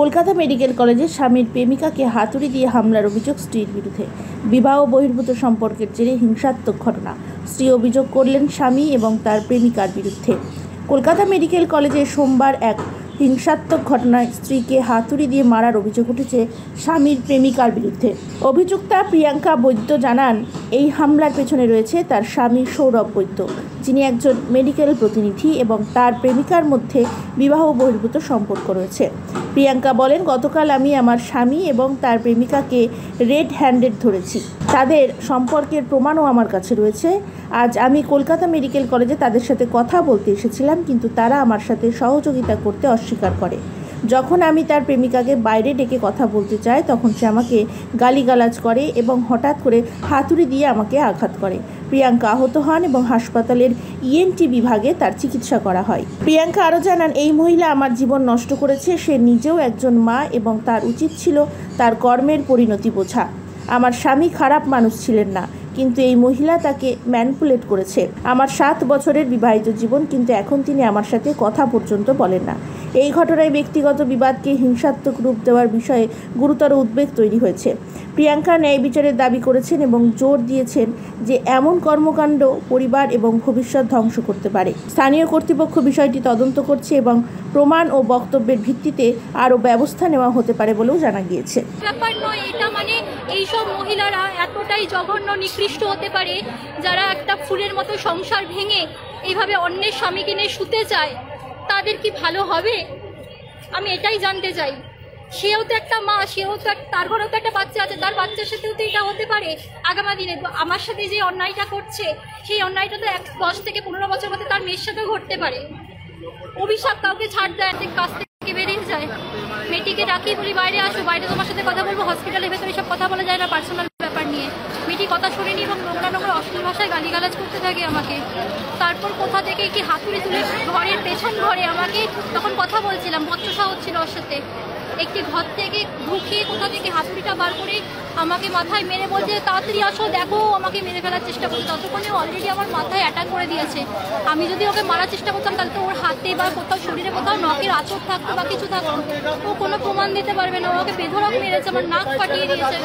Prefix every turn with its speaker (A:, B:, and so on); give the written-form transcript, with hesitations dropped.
A: Kolkata medical কলেজে স্বামীর প্রেমিকাকে হাতুড়ি দিয়ে হামলার অভিযোগ স্ত্রীর বিরুদ্ধে। বিবাহ বহির্ভূত সম্পর্কের জেরে হিংসাত্মক ঘটনা। স্ত্রী অভিযোগ করলেন স্বামী এবং তার প্রেমিকার বিরুদ্ধে। কলকাতা মেডিকেল কলেজে সোমবার এক হিংসাত্মক ঘটনায় স্ত্রীকে হাতুড়ি দিয়ে মারার অভিযোগ উঠেছে স্বামীর প্রেমিকার বিরুদ্ধে। অভিযুক্তা প্রিয়াঙ্কা বৈদ্য জানান, এই হামলার পেছনে রয়েছে তার স্বামী সৌরভ বৈদ্য, যিনি একজন মেডিকেল প্রতিনিধি এবং তার প্রেমিকার মধ্যে বিবাহ বহির্ভূত সম্পর্ক রয়েছে। প্রিয়াঙ্কা বলেন, গতকাল আমি আমার স্বামী এবং তার প্রেমিকাকে রেড হ্যান্ডেড ধরেছি। তাদের সম্পর্কের প্রমাণও আমার কাছে রয়েছে। আজ আমি কলকাতা মেডিকেল কলেজে তাদের সাথে কথা বলতে এসেছিলাম, কিন্তু তারা আমার সাথে সহযোগিতা করতে অস্বীকার করে। যখন আমি তার প্রেমিকাকে বাইরে ডেকে কথা বলতে চাই, তখন সে আমাকে গালিগালাজ করে এবং হঠাৎ করে হাতুড়ি দিয়ে আমাকে আঘাত করে। প্রিয়াঙ্কা আহত হন এবং হাসপাতালের ইএনটি বিভাগে তার চিকিৎসা করা হয়। প্রিয়াঙ্কা আরও জানান, এই মহিলা আমার জীবন নষ্ট করেছে। সে নিজেও একজন মা এবং তার উচিত ছিল তার কর্মের পরিণতি বোঝা। আমার স্বামী খারাপ মানুষ ছিলেন না, কিন্তু এই মহিলা তাকে ম্যানিপুলেট করেছে। আমার 7 বছরের বিবাহিত জীবন, কিন্তু এখন তিনি আমার সাথে কথা পর্যন্ত বলেন না। এই ঘটনায় ব্যক্তিগত বিবাদকে হিংসাত্মক রূপ দেওয়ার বিষয়ে গুরুতর উদ্বেগ তৈরি হয়েছে। প্রিয়াঙ্কা ন্যায় বিচারের দাবি করেছেন এবং জোর দিয়েছেন যে এমন কর্মকাণ্ড পরিবার এবং ভবিষ্যৎ ধ্বংস করতে পারে। স্থানীয় কর্তৃপক্ষ বিষয়টি তদন্ত করছে এবং প্রমাণ ও বক্তব্যের ভিত্তিতে আরও ব্যবস্থা নেওয়া হতে পারে বলেও জানা গিয়েছে।
B: ব্যাপার নয় এটা, মানে এইসব মহিলারা এতটাই জঘন্য নিকৃষ্ট হতে পারে, যারা একটা ফুলের মতো সংসার ভেঙে এইভাবে অন্যের স্বামীকে নিয়ে শুতে চায়, তাদের কি ভালো হবে? আমি এটাই জানতে চাই। সেও তো একটা মা, সেও তো তার ঘরেও তো একটা বাচ্চা আছে, তার বাচ্চার সাথেও তো এটা হতে পারে আগামী দিনে। আমার সাথে যে অন্যায়টা করছে, সেই অন্যায়টা তো 10 থেকে 15 বছর মধ্যে তার মেয়ের সাথেও ঘটতে পারে। অভিশাপ কাউকে ছাড় দেয়, কাছ থেকে বেরিয়ে যায়। মেয়েটিকে ডাকি, বলি বাইরে আসো, বাইরে তোমার সাথে কথা বলবো। হসপিটালের ভেতরে সব কথা বলা যায় না পার্সোনাল ব্যাপার নিয়ে। মেয়েটি কথা শোনেনি এবং নোংরা অশ্লীল ভাষায় গালিগালাজ করতে থাকে আমাকে। তারপর কোথা থেকে কি হাতুড়ি তুলে ঘরের পেছন ঘরে আমাকে, তখন কথা বলছিলাম, বচ্চসা হচ্ছিল ওর সাথে, একটি ঘর থেকে ঢুকিয়ে কোথা থেকে হাতুড়িটা বার করে আমাকে মাথায় মেরে বলছে, তাড়াতাড়ি আসো, দেখো, আমাকে মেরে ফেলার চেষ্টা করছে। ততক্ষণে অলরেডি আমার মাথায় অ্যাটাক করে দিয়েছে। আমি যদি ওকে মারার চেষ্টা করতাম, তাহলে তো ওর হাতে বা কোথাও শরীরে কোথাও নখের আঁচড় থাকতো বা কিছু থাকতো, ও কোনো প্রমাণ দিতে পারবে না। ওকে বেধড়ক মেরেছে, আমার নাক ফাটিয়ে দিয়েছে।